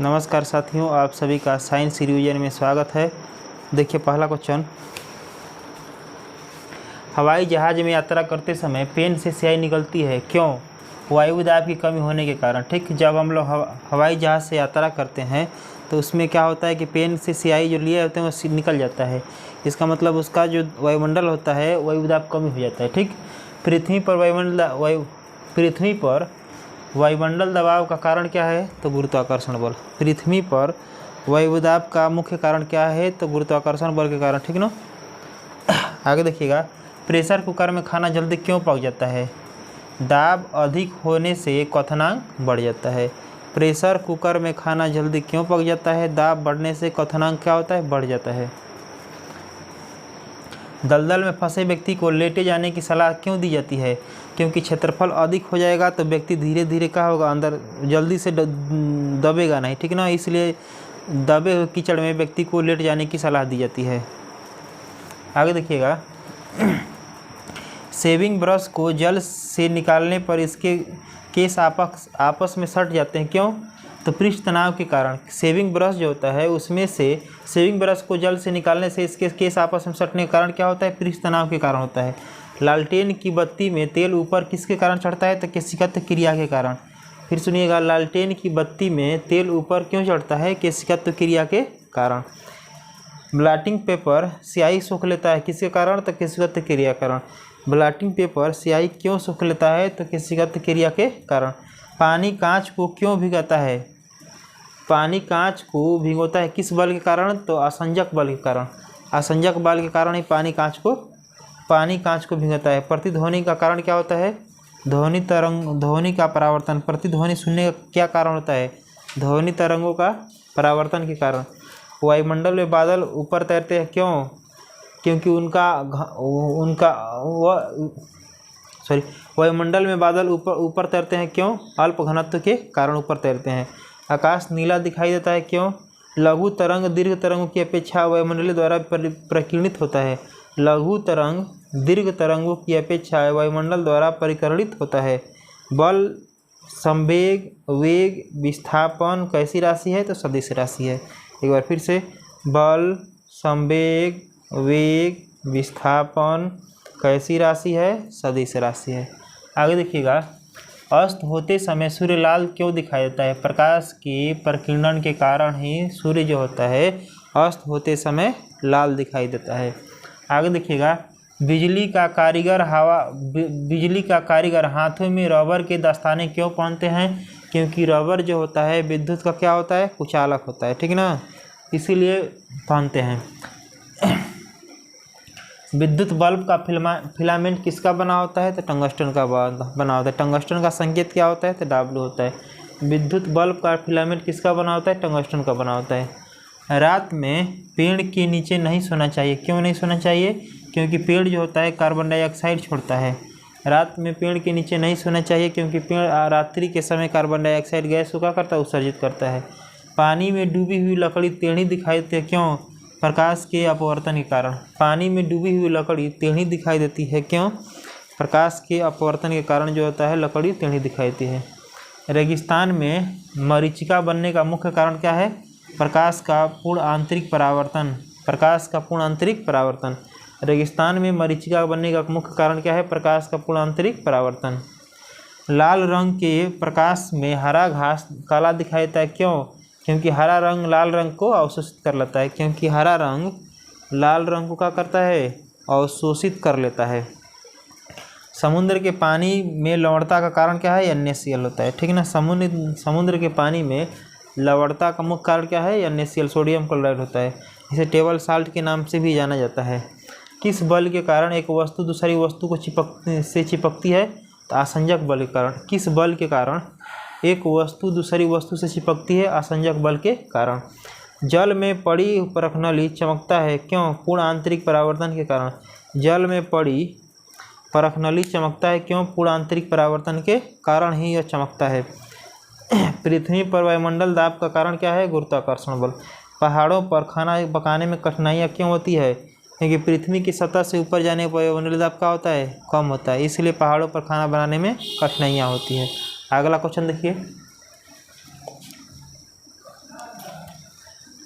नमस्कार साथियों, आप सभी का साइंस रिवीजन में स्वागत है। देखिए पहला क्वेश्चन, हवाई जहाज में यात्रा करते समय पेन से स्याही निकलती है, क्यों? वायु दाब की कमी होने के कारण। ठीक, जब हम लोग हवाई जहाज से यात्रा करते हैं तो उसमें क्या होता है कि पेन से स्याही जो लिए होते हैं वो निकल जाता है। इसका मतलब उसका जो वायुमंडल होता है वायु दाब कमी हो जाता है। ठीक, पृथ्वी पर वायुमंडल दबाव का कारण क्या है? तो गुरुत्वाकर्षण बल। पृथ्वी पर वायुदाब का मुख्य कारण क्या है? तो गुरुत्वाकर्षण बल के कारण। ठीक ना। आगे देखिएगा, प्रेशर कुकर में खाना जल्दी क्यों पक जाता है? दाब अधिक होने से क्वथनांक बढ़ जाता है। प्रेशर कुकर में खाना जल्दी क्यों पक जाता है? दाब बढ़ने से क्वथनांक क्या होता है? बढ़ जाता है। दलदल में फंसे व्यक्ति को लेटे जाने की सलाह क्यों दी जाती है? क्योंकि क्षेत्रफल अधिक हो जाएगा तो व्यक्ति धीरे धीरे क्या होगा, अंदर जल्दी से दबेगा नहीं। ठीक ना, इसलिए दबे हुए कीचड़ में व्यक्ति को लेट जाने की सलाह दी जाती है। आगे देखिएगा, शेविंग ब्रश को जल से निकालने पर इसके केस आपस में सट जाते हैं, क्यों? तो पृष्ठ तनाव के कारण। शेविंग ब्रश जो होता है उसमें से शेविंग ब्रश को जल से निकालने से इसके केस आपस में सटने के कारण क्या होता है? पृष्ठ तनाव के कारण होता है। लालटेन की बत्ती में तेल ऊपर किसके कारण चढ़ता है? तो केशिकात्मक क्रिया के कारण। फिर सुनिएगा, लालटेन की बत्ती में तेल ऊपर क्यों चढ़ता है? केशिकात्मक क्रिया के कारण। ब्लॉटिंग पेपर स्याही सोख लेता है, किसके कारण? तो केशिकात्मक क्रिया के कारण। ब्लॉटिंग पेपर स्याही क्यों सोख लेता है? तो केशिकात्मक क्रिया के कारण। पानी कांच को क्यों भिगाता है? पानी कांच को भिगोता है किस बल के कारण? तो असंजक बल के कारण। असंजक बल के कारण ही पानी कांच को भिगोता है। प्रतिध्वनि का कारण क्या होता है? ध्वनि का परावर्तन। प्रतिध्वनि सुनने का क्या कारण होता है? ध्वनि तरंगों का परावर्तन के कारण। वायुमंडल में बादल ऊपर तैरते हैं, क्यों? क्योंकि वायुमंडल में बादल ऊपर तैरते हैं, क्यों? अल्प घनत्व के कारण ऊपर तैरते हैं। आकाश नीला दिखाई देता है, क्यों? लघु तरंग दीर्घ तरंगों की अपेक्षा वायुमंडल द्वारा प्रकीर्णित होता है। लघु तरंग दीर्घ तरंगों की अपेक्षा वायुमंडल द्वारा परिकर्णित होता है। बल, संवेग, वेग, विस्थापन कैसी राशि है? तो सदिश राशि है। एक बार फिर से, बल, संवेग, वेग, विस्थापन कैसी राशि है? सदिश राशि है। आगे देखिएगा, अस्त होते समय सूर्य लाल क्यों दिखाई देता है? प्रकाश के प्रकीर्णन के कारण ही सूर्य जो होता है अस्त होते समय लाल दिखाई देता है। आगे देखिएगा, बिजली का कारीगर हाथों में रबर के दस्ताने क्यों पहनते हैं? क्योंकि रबर जो होता है विद्युत का क्या होता है? कुचालक होता है। ठीक ना, इसीलिए पहनते हैं। विद्युत बल्ब का फिलामेंट किसका बना होता है? तो टंगस्टन का बना होता है। टंगस्टन का संकेत क्या होता है? तो W होता है। विद्युत बल्ब का फिलामेंट किसका बना होता है? टंगस्टन का बना होता है। रात में पेड़ के नीचे नहीं सोना चाहिए, क्यों नहीं सोना चाहिए? क्योंकि पेड़ जो होता है कार्बन डाइऑक्साइड छोड़ता है। रात में पेड़ के नीचे नहीं सोना चाहिए क्योंकि पेड़ रात्रि के समय कार्बन डाइऑक्साइड गैस को क्या करता है? उत्सर्जित करता है। पानी में डूबी हुई लकड़ी टेढ़ी दिखाई देती है, क्यों? प्रकाश के अपवर्तन के कारण। पानी में डूबी हुई लकड़ी टेढ़ी दिखाई देती है, क्यों? प्रकाश के अपवर्तन के कारण जो होता है लकड़ी टेढ़ी दिखाई देती है। रेगिस्तान में मरीचिका बनने का मुख्य कारण क्या है? प्रकाश का पूर्ण आंतरिक परावर्तन। प्रकाश का पूर्ण आंतरिक परावर्तन। रेगिस्तान में मरीचिका बनने का मुख्य कारण क्या है? प्रकाश का पूर्ण आंतरिक परावर्तन। लाल रंग के प्रकाश में हरा घास काला दिखाई देता है, क्यों? क्योंकि हरा रंग लाल रंग को अवशोषित कर लेता है। क्योंकि हरा रंग लाल रंग को क्या करता है? अवशोषित कर लेता है। समुद्र के पानी में लवणता का कारण क्या है? NaCl होता है। ठीक है ना, समुद्र के पानी में लवणता का मुख्य कारण क्या है? NaCl, सोडियम क्लोराइड होता है। इसे टेबल साल्ट के नाम से भी जाना जाता है। किस बल के कारण एक वस्तु दूसरी वस्तु को चिपकती है? तो आसंजक बल के कारण। किस बल के कारण एक वस्तु दूसरी वस्तु से चिपकती है? आसंजक बल के कारण। जल में पड़ी परखनली चमकता है, क्यों? पूर्ण आंतरिक परावर्तन के कारण। जल में पड़ी परखनली चमकता है, क्यों? पूर्ण आंतरिक परावर्तन के कारण ही यह चमकता है। पृथ्वी पर वायुमंडल दाब का कारण क्या है? गुरुत्वाकर्षण बल। पहाड़ों पर खाना पकाने में कठिनाइयाँ क्यों होती है? क्योंकि पृथ्वी की सतह से ऊपर जाने पर वायुमंडल दाब का होता है? कम होता है, इसलिए पहाड़ों पर खाना बनाने में कठिनाइयाँ होती है। अगला क्वेश्चन देखिए,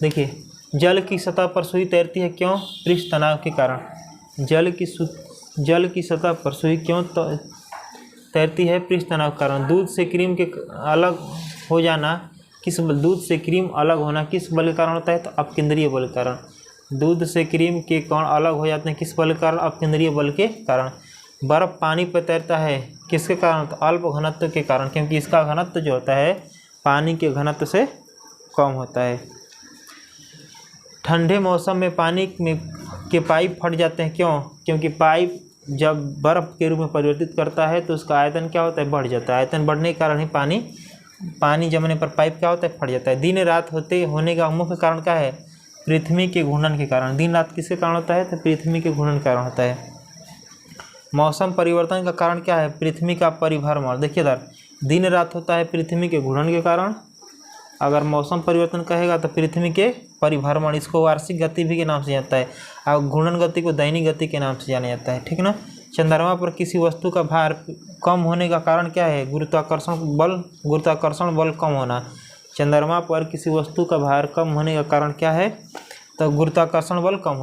देखिए, जल की सतह पर सुई तैरती है क्यों? पृष्ठ तनाव के कारण। जल की सतह पर सुई क्यों तैरती है? पृष्ठ तनाव के कारण। दूध से क्रीम के अलग हो जाना दूध से क्रीम अलग होना किस बल के कारण होता है? तो अपकेंद्रीय बल के कारण। दूध से क्रीम के कण अलग हो जाते हैं किस बल के कारण? अपकेंद्रीय बल के कारण। बर्फ पानी पर तैरता है किसके कारण? तो अल्प घनत्व के कारण, क्योंकि इसका घनत्व जो होता है पानी के घनत्व से कम होता है। ठंडे मौसम में पानी के पाइप फट जाते हैं क्यों? क्योंकि पाइप जब बर्फ के रूप में परिवर्तित करता है तो उसका आयतन क्या होता है? बढ़ जाता है। आयतन बढ़ने के कारण ही पानी जमने पर पाइप क्या होता है? फट जाता है। दिन रात होने का मुख्य कारण क्या है? पृथ्वी के घूर्णन के कारण। दिन रात किसके कारण होता है? तो पृथ्वी के घूर्णन के कारण होता है। मौसम परिवर्तन का कारण क्या है? पृथ्वी का परिभ्रमण। देखिए इधर, दिन रात होता है पृथ्वी के घूर्णन के कारण। अगर मौसम परिवर्तन कहेगा तो पृथ्वी के परिभ्रमण, इसको वार्षिक गति भी के नाम से जाता है, और घूर्णन गति को दैनिक गति के नाम से जाना जाता है। ठीक ना। चंद्रमा पर किसी वस्तु का भार कम होने का कारण क्या है? गुरुत्वाकर्षण बल कम होना। चंद्रमा पर किसी वस्तु का भार कम होने का कारण क्या है? तो गुरुत्वाकर्षण बल कम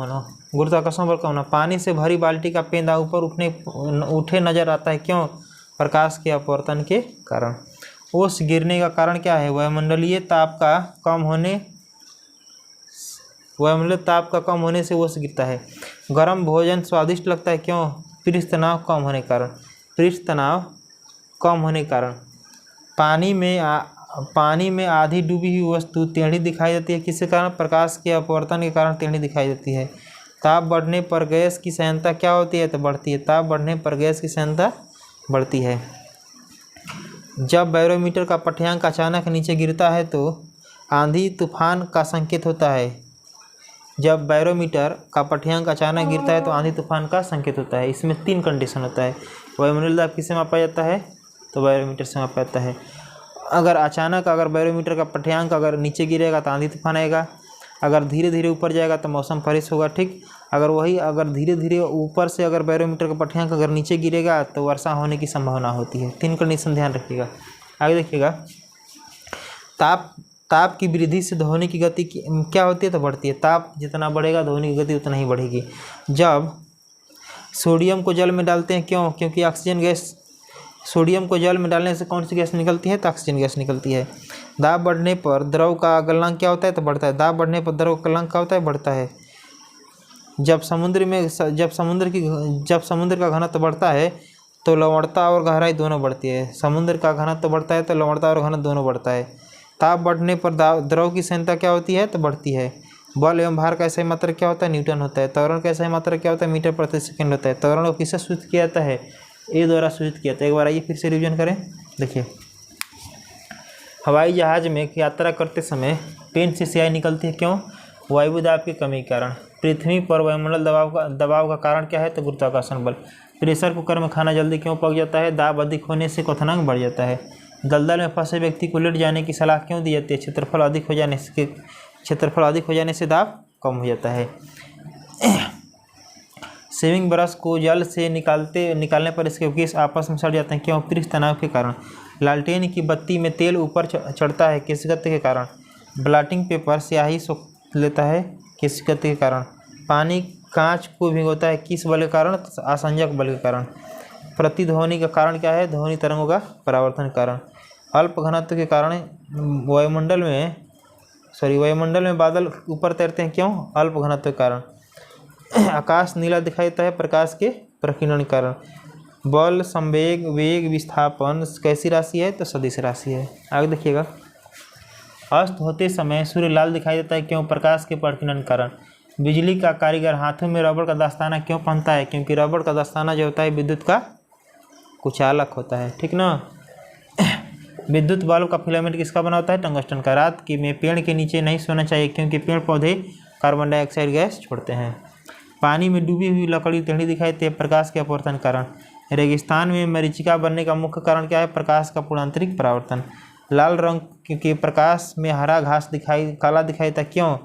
होना। पानी से भरी बाल्टी का पेंदा ऊपर उठे नजर आता है क्यों? प्रकाश के अपवर्तन के कारण। ओस गिरने का कारण क्या है? वायुमंडलीय ताप का कम होने से ओस गिरता है। गर्म भोजन स्वादिष्ट लगता है क्यों? पृष्ठ तनाव कम होने के कारण। पानी में आधी डूबी हुई वस्तु टेढ़ी दिखाई देती है किसके कारण? प्रकाश के अपवर्तन के कारण टेढ़ी दिखाई देती है। ताप बढ़ने पर गैस की सांद्रता क्या होती है? तो बढ़ती है। ताप बढ़ने पर गैस की सांद्रता बढ़ती है। जब बैरोमीटर का पाठ्यांक अचानक नीचे गिरता है तो आंधी तूफान का संकेत होता है। जब बैरोमीटर का पाठ्यांक अचानक गिरता है तो आंधी तूफान का संकेत होता है। इसमें 3 कंडीशन होता है। वायुमंडलीय दाब किससे मापा जाता है? तो बैरोमीटर से मापा जाता है। अगर बैरोमीटर का पाठ्यांक अगर नीचे गिरेगा तो आंधी तूफान आएगा। अगर धीरे धीरे ऊपर जाएगा तो मौसम बारिश होगा। ठीक। अगर धीरे धीरे ऊपर से अगर बैरोमीटर का पाठ्यांक अगर नीचे गिरेगा तो वर्षा होने की संभावना होती है। 3 कंडीशन ध्यान रखिएगा। आगे देखिएगा, ताप की वृद्धि से ध्वनि की गति क्या होती है? तो बढ़ती है। ताप जितना बढ़ेगा ध्वनि की गति उतना ही बढ़ेगी। जब सोडियम को जल में डालते हैं क्यों? क्योंकि ऑक्सीजन गैस, सोडियम को जल में डालने से कौन सी गैस निकलती है? तो ऑक्सीजन गैस निकलती है। दाब बढ़ने पर द्रव का गलनांक क्या होता है? तो बढ़ता है। दाब बढ़ने पर द्रव का गलनांक क्या होता है? बढ़ता है। जब समुद्र का घनत्व बढ़ता है तो लवणता और गहराई दोनों बढ़ती है। समुद्र का घनत्व बढ़ता है तो लवणता और घनत्व दोनों बढ़ता है। ताप बढ़ने पर द्रव की सांद्रता क्या होती है? तो बढ़ती है। बल एवं भार का SI मात्रक क्या होता है? न्यूटन होता है। त्वरण का SI मात्रक क्या होता है? मीटर प्रति सेकंड होता है। त्वरण को किससे सूचित किया जाता है? ए द्वारा सूचित किया जाता है। एक बार आइए फिर से रिवीजन करें। देखिए, हवाई जहाज में यात्रा करते समय पेन से स्याही निकलती है क्यों? वायु दाब की कमी के कारण। पृथ्वी पर वायुमंडल दबाव का कारण क्या है? तो गुरुत्वाकर्षण बल। प्रेशर कुकर में खाना जल्दी क्यों पक जाता है? दाब अधिक होने से क्वथनांक बढ़ जाता है। दलदल में फंसे व्यक्ति को लेट जाने की सलाह क्यों दी जाती है? क्षेत्रफल अधिक हो जाने से दाब कम हो जाता है। शेविंग ब्रश को जल से निकालने पर इसके केस आपस में सड़ जाते हैं क्यों? पृष्ठ तनाव के कारण। लालटेन की बत्ती में तेल ऊपर चढ़ता है किस गति के कारण? ब्लॉटिंग पेपर स्याही सोख लेता है किस गति के कारण? पानी कांच को भिगोता है किस बल के कारण? तो आसंजक बल के कारण। प्रतिध्वनि का कारण क्या है? ध्वनि तरंगों का परावर्तन के कारण। अल्प घनत्व के कारण वायुमंडल में बादल ऊपर तैरते हैं क्यों? अल्प घनत्व के कारण। आकाश नीला दिखाई देता है प्रकाश के प्रकीर्णन के कारण। बल, संवेग, वेग, विस्थापन कैसी राशि है? तो सदिश राशि है। आगे देखिएगा, अस्त होते समय सूर्य लाल दिखाई देता है क्यों? प्रकाश के प्रकीर्णन के कारण। बिजली का कारीगर हाथों में रबड़ का दस्ताना क्यों पहनता है? क्योंकि रबड़ का दस्ताना जो होता है विद्युत का कुचालक होता है। ठीक ना। विद्युत बल्ब का फिलामेंट किसका बना होता है? टंगस्टन का। रात में पेड़ के नीचे नहीं सोना चाहिए क्योंकि पेड़ पौधे कार्बन डाइऑक्साइड गैस छोड़ते हैं। पानी में डूबी हुई लकड़ी टेढ़ी दिखाई देती है प्रकाश के अपवर्तन के कारण। रेगिस्तान में मरीचिका बनने का मुख्य कारण क्या है? प्रकाश का पूर्णांतरिक परावर्तन। लाल रंग के प्रकाश में हरा घास काला दिखाई देता है क्यों?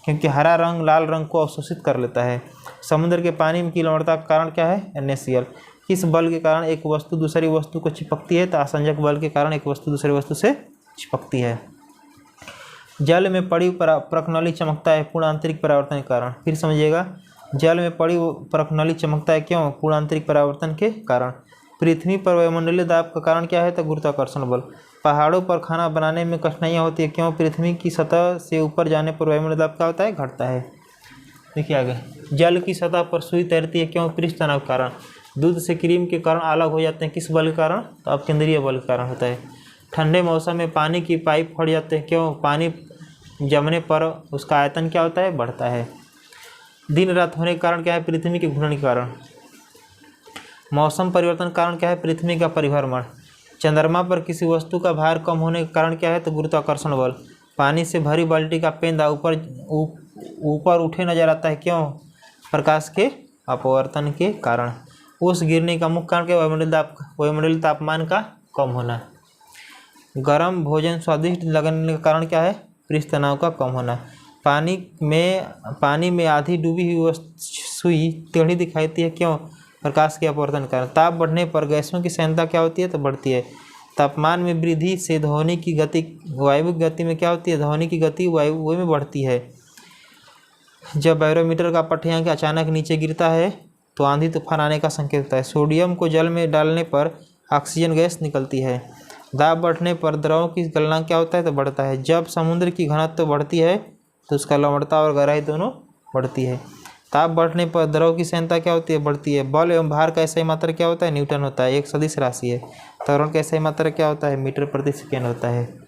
क्योंकि हरा रंग लाल रंग को अवशोषित कर लेता है। समुद्र के पानी की लवणता का कारण क्या है? NaCl। किस बल के कारण एक वस्तु दूसरी वस्तु को चिपकती है? तो आसंजक बल के कारण एक वस्तु दूसरी वस्तु से चिपकती है। जल में पड़ी परखनली चमकता है पूर्ण आंतरिक परावर्तन के कारण। फिर समझिएगा, जल में पड़ी परखनली चमकता है क्यों? पूर्ण आंतरिक परावर्तन के कारण। पृथ्वी पर वायुमंडलीय दाब का कारण क्या है? तो गुरुत्वाकर्षण बल। पहाड़ों पर खाना बनाने में कठिनाइयाँ होती है क्यों? पृथ्वी की सतह से ऊपर जाने पर वायुमंडलीय दाब क्या होता है? घटता है। देखिए आगे, जल की सतह पर सुई तैरती है क्यों? पृष्ठ तनाव के कारण। दूध से क्रीम के कारण अलग हो जाते हैं, किस बल के कारण? तो अब केंद्रीय बल के कारण होता है। ठंडे मौसम में पानी की पाइप फट जाते हैं क्यों? पानी जमने पर उसका आयतन क्या होता है? बढ़ता है। दिन रात होने के कारण क्या है? पृथ्वी के घूर्णन के कारण। मौसम परिवर्तन का कारण क्या है? पृथ्वी का परिभ्रमण। चंद्रमा पर किसी वस्तु का भार कम होने के कारण क्या है? तो गुरुत्वाकर्षण बल। पानी से भरी बाल्टी का पेंदा ऊपर उठे नजर आता है क्यों? प्रकाश के अपवर्तन के कारण। ओस गिरने का मुख्य कारण क्या? वायुमंडलीय तापमान का कम होना। गर्म भोजन स्वादिष्ट लगने का कारण क्या है? पृष्ठ तनाव का कम होना। पानी में आधी डूबी हुई सुई टेढ़ी दिखाई देती है क्यों? प्रकाश के अपवर्तन के कारण। ताप बढ़ने पर गैसों की सांद्रता क्या होती है? तो बढ़ती है। तापमान में वृद्धि से ध्वनि की गति वायु गति में क्या होती है? ध्वनि की गति वायु में बढ़ती है। जब बैरोमीटर का पठ्यांक अचानक नीचे गिरता है तो आंधी तूफान आने का संकेत होता है। सोडियम को जल में डालने पर ऑक्सीजन गैस निकलती है। दाब बढ़ने पर द्रव की गलनांक क्या होता है? तो बढ़ता है। जब समुद्र की घनत्व बढ़ती है तो उसका लवणता और गहराई दोनों बढ़ती है। ताप बढ़ने पर द्रव की सांद्रता क्या होती है? बढ़ती है। बल एवं भार का SI मात्रक क्या होता है? न्यूटन होता है। एक सदिश राशि है। त्वरण का SI मात्रक क्या होता है? मीटर प्रति सेकेंड होता है।